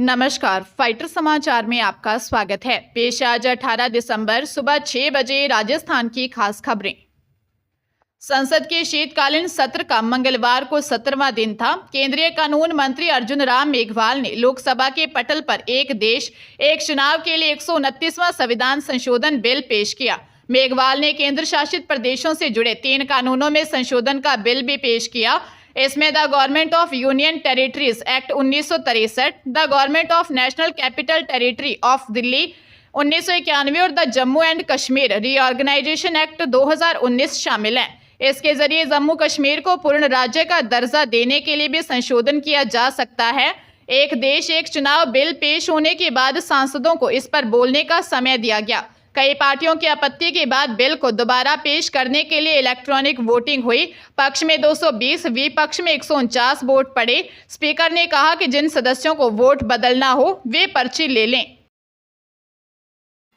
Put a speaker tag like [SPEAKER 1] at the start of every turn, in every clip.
[SPEAKER 1] नमस्कार, फाइटर समाचार में आपका स्वागत है। पेश आज 18 दिसंबर सुबह 6 बजे राजस्थान की खास खबरें। संसद के शीतकालीन सत्र का मंगलवार को 17वां दिन था। केंद्रीय कानून मंत्री अर्जुन राम मेघवाल ने लोकसभा के पटल पर एक देश एक चुनाव के लिए 129वां संविधान संशोधन बिल पेश किया। मेघवाल ने केंद्र शासित प्रदेशों से जुड़े 3 कानूनों में संशोधन का बिल भी पेश किया। इसमें the government of union territories act 1963, the government of national capital territory of Delhi 1991 और the Jammu and Kashmir reorganisation act 2019 शामिल हैं। इसके जरिए जम्मू कश्मीर को पूर्ण राज्य का दर्जा देने के लिए भी संशोधन किया जा सकता है। एक देश एक चुनाव बिल पेश होने के बाद सांसदों को इस पर बोलने का समय दिया गया। कई पार्टियों की आपत्ति के बाद बिल को दोबारा पेश करने के लिए इलेक्ट्रॉनिक वोटिंग हुई। पक्ष में 220, विपक्ष में 149 वोट पड़े। स्पीकर ने कहा कि जिन सदस्यों को वोट बदलना हो वे पर्ची ले लें।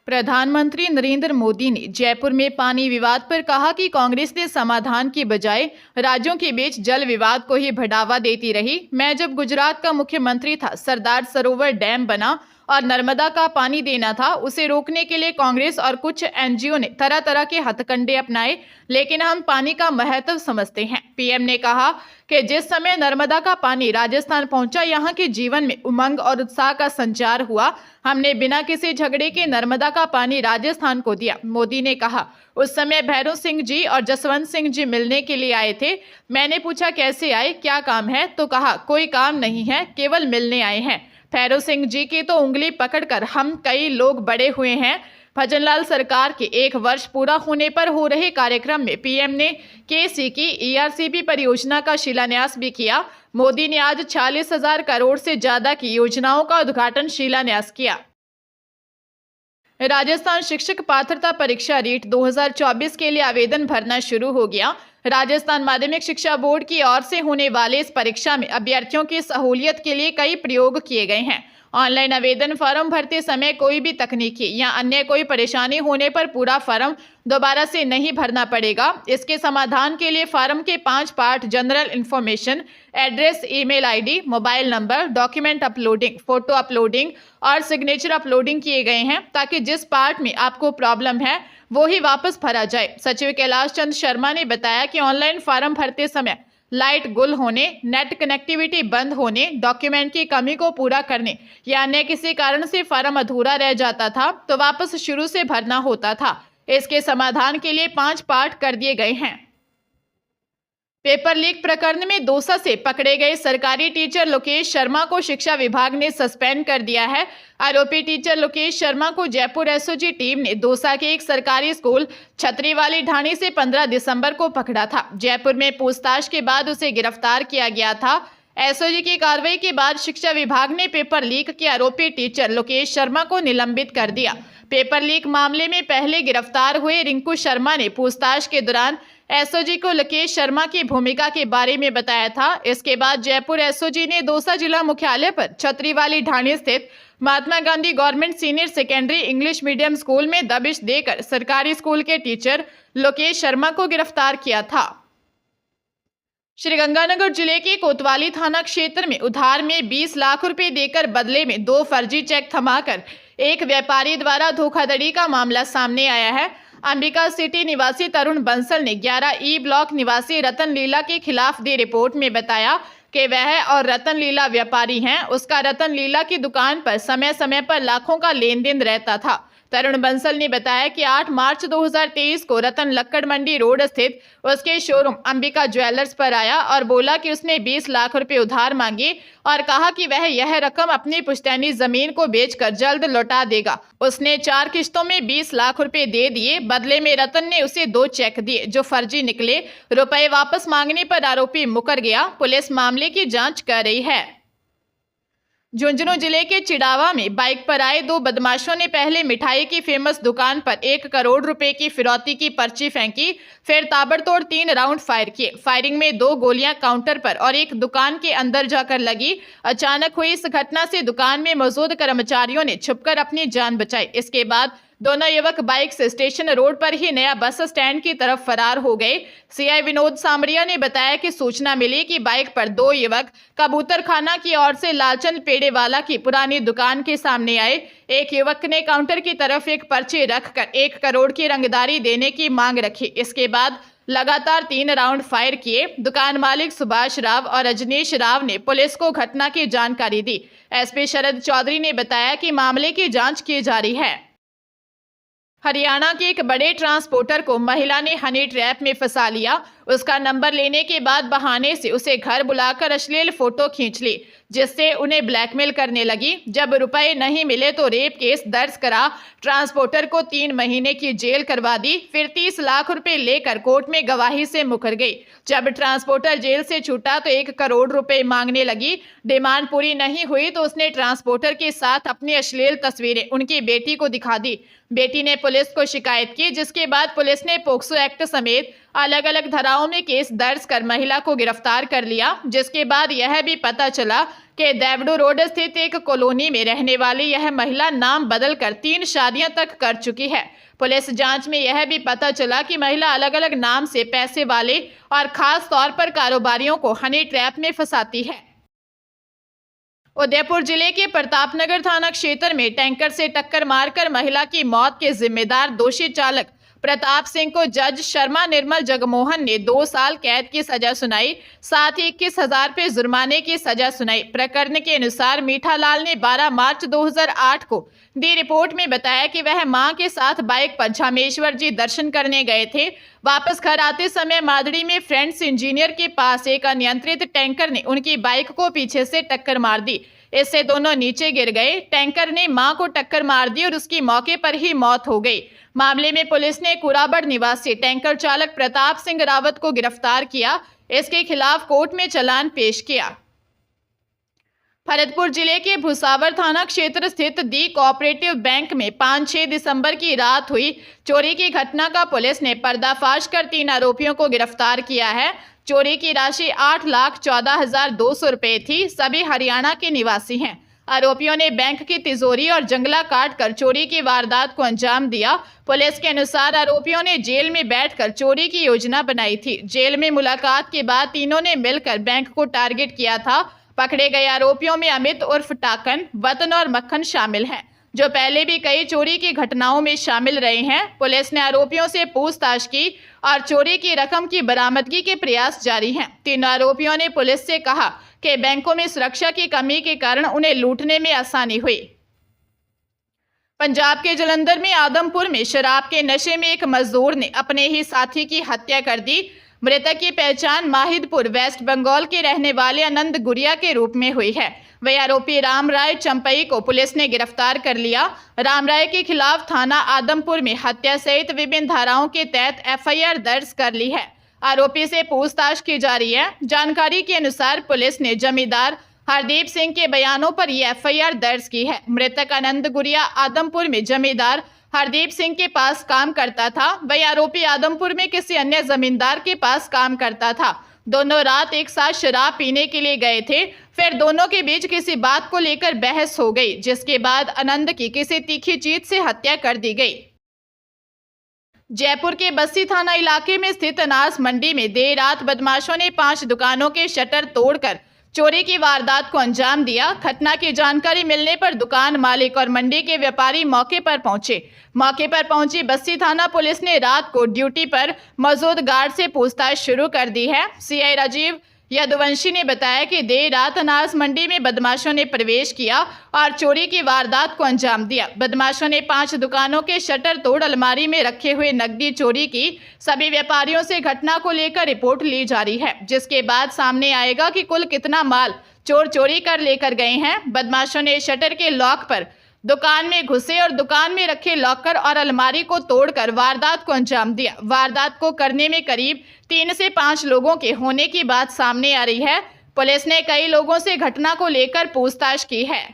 [SPEAKER 1] प्रधानमंत्री नरेंद्र मोदी ने जयपुर में पानी विवाद पर कहा कि कांग्रेस ने समाधान की बजाय राज्यों के बीच जल विवाद को ही बढ़ावा देती रही। मैं जब गुजरात का मुख्यमंत्री था, सरदार सरोवर डैम बना और नर्मदा का पानी देना था। उसे रोकने के लिए कांग्रेस और कुछ एनजीओ ने तरह तरह के हथकंडे अपनाए, लेकिन हम पानी का महत्व समझते हैं। पीएम ने कहा कि जिस समय नर्मदा का पानी राजस्थान पहुंचा, यहाँ के जीवन में उमंग और उत्साह का संचार हुआ। हमने बिना किसी झगड़े के नर्मदा का पानी राजस्थान को दिया। मोदी ने कहा, उस समय भैरव सिंह जी और जसवंत सिंह जी मिलने के लिए आए थे। मैंने पूछा कैसे आए, क्या काम है, तो कहा कोई काम नहीं है, केवल मिलने आए हैं। भैरव सिंह जी की तो उंगली पकड़कर हम कई लोग बड़े हुए हैं। भजनलाल सरकार के 1 वर्ष पूरा होने पर हो रहे कार्यक्रम में पीएम ने केसी की ईआरसीपी परियोजना का शिलान्यास भी किया। मोदी ने आज 46,000 करोड़ से ज्यादा की योजनाओं का उद्घाटन शिलान्यास किया। राजस्थान शिक्षक पात्रता परीक्षा रीट 2024 के लिए आवेदन भरना शुरू हो गया। राजस्थान माध्यमिक शिक्षा बोर्ड की ओर से होने वाले इस परीक्षा में अभ्यर्थियों की सहूलियत के लिए कई प्रयोग किए गए हैं। ऑनलाइन आवेदन फॉर्म भरते समय कोई भी तकनीकी या अन्य कोई परेशानी होने पर पूरा फॉर्म दोबारा से नहीं भरना पड़ेगा। इसके समाधान के लिए फॉर्म के 5 part general information, address, email ID, mobile number, document uploading, photo uploading और सिग्नेचर अपलोडिंग किए गए हैं, ताकि जिस पार्ट में आपको प्रॉब्लम है वो ही वापस भरा जाए। सचिव कैलाश चंद शर्मा ने बताया कि ऑनलाइन फॉर्म भरते समय लाइट गुल होने, नेट कनेक्टिविटी बंद होने, डॉक्यूमेंट की कमी को पूरा करने या अन्य किसी कारण से फॉर्म अधूरा रह जाता था तो वापस शुरू से भरना होता था। इसके समाधान के लिए 5 पार्ट कर दिए गए हैं। पेपर लीक प्रकरण में दौसा से पकड़े गए सरकारी टीचर लोकेश शर्मा को शिक्षा विभाग ने सस्पेंड कर दिया है। आरोपी टीचर लोकेश शर्मा को जयपुर एसओजी टीम ने दौसा के एक सरकारी स्कूल छतरीवाली ढाणी से 15 दिसंबर को पकड़ा था। जयपुर में पूछताछ के बाद उसे गिरफ्तार किया गया था। एसओजी की कार्रवाई के बाद शिक्षा विभाग ने पेपर लीक के आरोपी टीचर लोकेश शर्मा को निलंबित कर दिया। पेपर लीक मामले में पहले गिरफ्तार हुए रिंकू शर्मा ने पूछताछ के दौरान एसओजी को लोकेश शर्मा की भूमिका के बारे में बताया था। इसके बाद जयपुर एसओजी ने दौसा जिला मुख्यालय पर छतरीवाली ढाणी स्थित Mahatma Gandhi government senior secondary English medium school में दबिश देकर सरकारी स्कूल के टीचर लोकेश शर्मा को गिरफ्तार किया था। श्रीगंगानगर जिले के कोतवाली थाना क्षेत्र में उधार में 20 लाख रुपए देकर बदले में 2 फर्जी चेक थमाकर एक व्यापारी द्वारा धोखाधड़ी का मामला सामने आया है। अंबिका सिटी निवासी तरुण बंसल ने 11 ई ब्लॉक निवासी रतन लीला के खिलाफ दी रिपोर्ट में बताया कि वह और रतन लीला व्यापारी हैं। उसका रतन लीला की दुकान पर समय समय पर लाखों का लेन देन रहता था। तरुण बंसल ने बताया कि 8 मार्च 2023 को रतन लक्कड़ मंडी रोड स्थित उसके शोरूम अंबिका ज्वेलर्स पर आया और बोला कि उसने 20 लाख रुपए उधार मांगे और कहा कि वह यह रकम अपनी पुश्तैनी जमीन को बेचकर जल्द लौटा देगा। उसने 4 किश्तों में 20 लाख रुपए दे दिए। बदले में रतन ने उसे 2 चेक दिए जो फर्जी निकले। रुपए वापस मांगने पर आरोपी मुकर गया। पुलिस मामले की जांच कर रही है। झुंझुनू जिले के चिड़ावा में बाइक पर आए 2 बदमाशों ने पहले मिठाई की फेमस दुकान पर 1 करोड़ रुपए की फिरौती की पर्ची फेंकी, फिर ताबड़तोड़ 3 राउंड फायर किए। फायरिंग में 2 गोलियां काउंटर पर और एक दुकान के अंदर जाकर लगी। अचानक हुई इस घटना से दुकान में मौजूद कर्मचारियों ने छुपकर अपनी जान बचाई। इसके बाद दोनों युवक बाइक से स्टेशन रोड पर ही नया बस स्टैंड की तरफ फरार हो गए। सीआई विनोद सामरिया ने बताया कि सूचना मिली कि बाइक पर दो युवक कबूतरखाना की ओर से लालचंद पेड़ेवाला की पुरानी दुकान के सामने आए। एक युवक ने काउंटर की तरफ एक पर्ची रखकर 1 करोड़ की रंगदारी देने की मांग रखी। इसके बाद लगातार 3 राउंड फायर किए। दुकान मालिक सुभाष राव और रजनीश राव ने पुलिस को घटना की जानकारी दी। एसपी शरद चौधरी ने बताया कि मामले की जांच की जा रही है। हरियाणा के एक बड़े ट्रांसपोर्टर को महिला ने हनी ट्रैप में फंसा लिया। उसका नंबर लेने के बाद बहाने से उसे घर बुलाकर अश्लील फोटो खींच ली, जिससे उन्हें ब्लैकमेल करने लगी। जब रुपए नहीं मिले तो रेप केस दर्ज करा ट्रांसपोर्टर को 3 महीने की जेल करवा दी। फिर 30 लाख रुपए लेकर कोर्ट में गवाही से मुकर गई। जब ट्रांसपोर्टर जेल से छूटा तो 1 करोड़ रुपए मांगने लगी। डिमांड पूरी नहीं हुई तो उसने ट्रांसपोर्टर के साथ अपनी अश्लील तस्वीरें उनकी बेटी को दिखा दी। बेटी ने पुलिस को शिकायत की, जिसके बाद पुलिस ने पोक्सो एक्ट समेत अलग अलग धाराओं में केस दर्ज कर महिला को गिरफ्तार कर लिया। जिसके बाद यह भी पता चला कि देवडू रोड स्थित एक कॉलोनी में रहने वाली यह महिला नाम बदलकर 3 शादियां तक कर चुकी है। पुलिस जांच में यह भी पता चला कि महिला अलग अलग नाम से पैसे वाले और खास तौर पर कारोबारियों को हनी ट्रैप में फंसाती है। उदयपुर जिले के प्रतापनगर थाना क्षेत्र में टैंकर से टक्कर मारकर महिला की मौत के जिम्मेदार दोषी चालक प्रताप सिंह को जज शर्मा निर्मल जगमोहन ने 2 साल कैद की सजा सुनाई, साथ ही 21,000 रुपये जुर्माने की सजा सुनाई। प्रकरण के अनुसार मीठालाल ने 12 मार्च 2008 को दी रिपोर्ट में बताया कि वह मां के साथ बाइक पर झामेश्वर जी दर्शन करने गए थे। वापस घर आते समय मादड़ी में फ्रेंड्स इंजीनियर के पास एक अनियंत्रित टैंकर ने उनकी बाइक को पीछे से टक्कर मार दी। इससे दोनों नीचे गिर गए। टैंकर ने मां को टक्कर मार दी और उसकी मौके पर ही मौत हो गई। मामले में पुलिस ने कुराबड़ निवासी टैंकर चालक प्रताप सिंह रावत को गिरफ्तार किया। इसके खिलाफ कोर्ट में चालान पेश किया। भरतपुर जिले के भुसावर थाना क्षेत्र स्थित दी कोऑपरेटिव बैंक में 5-6 दिसंबर की रात हुई चोरी की घटना का पुलिस ने पर्दाफाश कर 3 आरोपियों को गिरफ्तार किया है। चोरी की राशि 8,14,200 रुपये थी। सभी हरियाणा के निवासी हैं। आरोपियों ने बैंक की तिजोरी और जंगला काट कर चोरी की वारदात को अंजाम दिया। पुलिस के अनुसार आरोपियों ने जेल में बैठकर चोरी की योजना बनाई थी। जेल में मुलाकात के बाद तीनों ने मिलकर बैंक को टारगेट किया था। पकड़े गए आरोपियों में अमित उर्फ टाकन, वतन और मक्खन शामिल हैं, जो पहले भी कई चोरी की घटनाओं में शामिल रहे हैं। पुलिस ने आरोपियों से पूछताछ की और चोरी की रकम की बरामदगी के प्रयास जारी हैं। 3 आरोपियों ने पुलिस से कहा कि बैंकों में सुरक्षा की कमी के कारण उन्हें लूटने में आसानी हुई। पंजाब के जलंधर में आदमपुर में शराब के नशे में एक मजदूर ने अपने ही साथी की हत्या कर दी। मृतक की पहचान माहिदपुर वेस्ट बंगाल के रहने वाले आनंद गुड़िया के रूप में हुई है। वही आरोपी राम राय चंपई को पुलिस ने गिरफ्तार कर लिया। राम राय के खिलाफ थाना आदमपुर में हत्या सहित विभिन्न धाराओं के तहत एफआईआर दर्ज कर ली है। आरोपी से पूछताछ की जा रही है। जानकारी के अनुसार पुलिस ने जमींदार हरदीप सिंह के बयानों पर यह एफआईआर दर्ज की है। मृतक आनंद गुड़िया आदमपुर में जमींदार हरदीप सिंह के पास काम करता था। वही आरोपी आदमपुर में किसी अन्य जमींदार के पास काम करता था। दोनों रात एक साथ शराब पीने के लिए गए थे। फिर दोनों के बीच किसी बात को लेकर बहस हो गई, जिसके बाद आनंद की किसी तीखी चीज से हत्या कर दी गई। जयपुर के बस्सी थाना इलाके में स्थित अनाज मंडी में देर रात बदमाशों ने 5 दुकानों के शटर तोड़कर चोरी की वारदात को अंजाम दिया। घटना की जानकारी मिलने पर दुकान मालिक और मंडी के व्यापारी मौके पर पहुंचे। मौके पर पहुंची बस्सी थाना पुलिस ने रात को ड्यूटी पर मौजूद गार्ड से पूछताछ शुरू कर दी है। सीआई राजीव यदुवंशी ने बताया कि देर रात अनाज मंडी में बदमाशों ने प्रवेश किया और चोरी की वारदात को अंजाम दिया। बदमाशों ने 5 दुकानों के शटर तोड़ अलमारी में रखे हुए नकदी चोरी की। सभी व्यापारियों से घटना को लेकर रिपोर्ट ली जा रही है, जिसके बाद सामने आएगा कि कुल कितना माल चोर चोरी कर लेकर गए हैं। बदमाशों ने शटर के लॉक पर दुकान में घुसे और दुकान में रखे लॉकर और अलमारी को तोड़कर वारदात को अंजाम दिया। वारदात को करने में करीब 3 से 5 लोगों के होने की बात सामने आ रही है। पुलिस ने कई लोगों से घटना को लेकर पूछताछ की है।